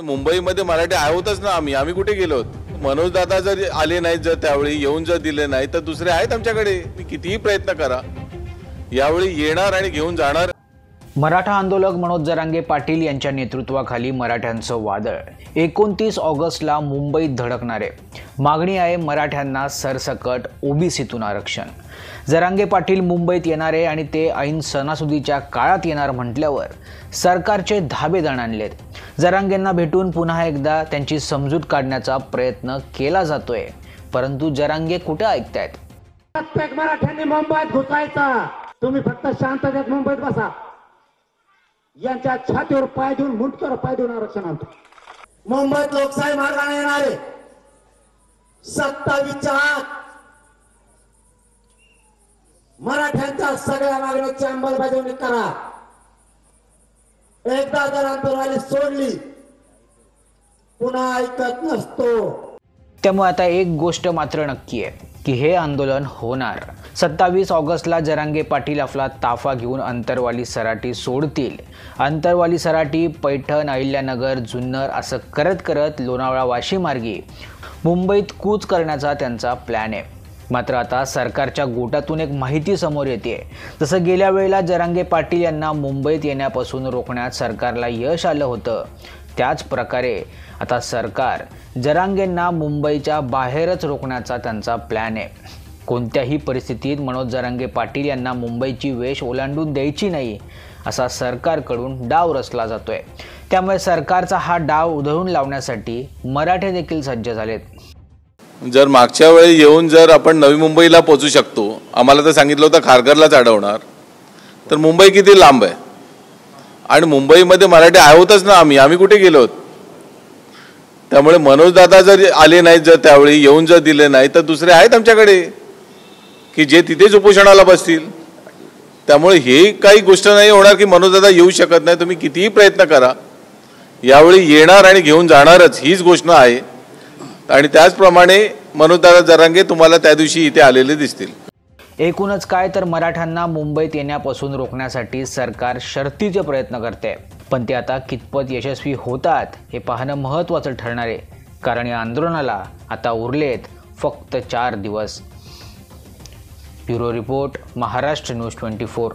मुंबईमध्ये मराठी आहोतच ना आम्ही कुठे गेलो? मनोज दादा जर आले नाहीत, जर त्यावेळी येऊन जर दिले नाही तर दुसरे आहेत आमच्याकडे. मी कितीही प्रयत्न करा, यावेळी येणार आणि घेऊन जाणार. मराठा आंदोलक मनोज जरांगे पाटील यांच्या नेतृत्वाखाली मराठ्यांचं वादळ 29 ऑगस्टला मुंबईत धडकणार आहे. मागणी आहे मराठ्यांना सरसकट ओबीसीतून आरक्षण. जरांगे पाटील मुंबईत येणार आहे आणि ते ऐन सणासुदीच्या काळात येणार म्हटल्यावर सरकारचे धाबे दणाणलेत. जरांगेंना भेटून पुन्हा एकदा त्यांची समजूत काढण्याचा प्रयत्न केला जातोय, परंतु जरांगे कुठे ऐकतायत? प्रत्येक मराठ्यांनी मुंबईत घुसायचा. तुम्ही फक्त शांततेत मुंबईत बसा. यांच्या छातीवर पाय देऊन, मुंडक्यावर पाय देऊन आरक्षण आणतो. मुंबईत लोकशाही मार्गाने येणार आहे. 27च्या आत मराठ्यांच्या सगळ्या मागण्यांची अंमलबजावणी करा. एकदा जर आंदोलनाने सोडली पुन्हा ऐकत नसतो. त्यामुळे आता एक गोष्ट मात्र नक्की आहे की हे आंदोलन होणार. 27 ऑगस्टला जरांगे पाटील आपला ताफा घेऊन अंतरवाली सराटी सोडतील. अंतरवाली सराटी, पैठण, अहिल्यानगर, जुन्नर असं करत करत लोणावळा वाशी मार्गी मुंबईत कूच करण्याचा त्यांचा प्लॅन आहे. मात्र आता सरकारच्या गोटातून एक माहिती समोर येते. जसं गेल्या वेळेला जरांगे पाटील यांना मुंबईत येण्यापासून रोखण्यात सरकारला यश आलं होतं, त्याच प्रकारे आता सरकार जरांगेंना मुंबईच्या बाहेरच रोखण्याचा त्यांचा प्लॅन आहे. कोणत्याही परिस्थितीत मनोज जरांगे पाटील यांना मुंबईची वेश ओलांडून द्यायची नाही असा सरकारकडून डाव रचला जातोय. त्यामुळे सरकारचा हा डाव उधळून लावण्यासाठी मराठे देखील सज्ज झालेत. जर मागच्या वेळी येऊन जर आपण नवी मुंबईला पोहोचू शकतो, आम्हाला तर सांगितलं होतं खारघरलाच अडवणार, तर मुंबई किती लांब आहे? आणि मुंबईमध्ये मराठी आहोतच ना आम्ही कुठे गेलो? त्यामुळे मनोज दादा जर आले नाहीत, जर त्यावेळी येऊन जर दिले नाही तर दुसरे आहेत आमच्याकडे की जे तिथेच उपोषणाला बसतील. त्यामुळे हे काही गोष्ट नाही होणार की मनोज दादा येऊ शकत नाही. तुम्ही कितीही प्रयत्न करा, यावेळी येणार आणि घेऊन जाणारच, हीच गोष्ट आहे. आणि त्याचप्रमाणे मनोज दादा जरांगे तुम्हाला त्या दिवशी इथे आलेले दिसतील. एकूणच काय तर मराठ्यांना मुंबईत येण्यापासून रोखण्यासाठी सरकार शर्तीचे प्रयत्न करते, पण ते आता कितपत यशस्वी होतात हे पाहणं महत्त्वाचं ठरणार आहे. कारण या आंदोलनाला आता उरलेत फक्त 4 दिवस. Bureau report, Maharashtra news 24.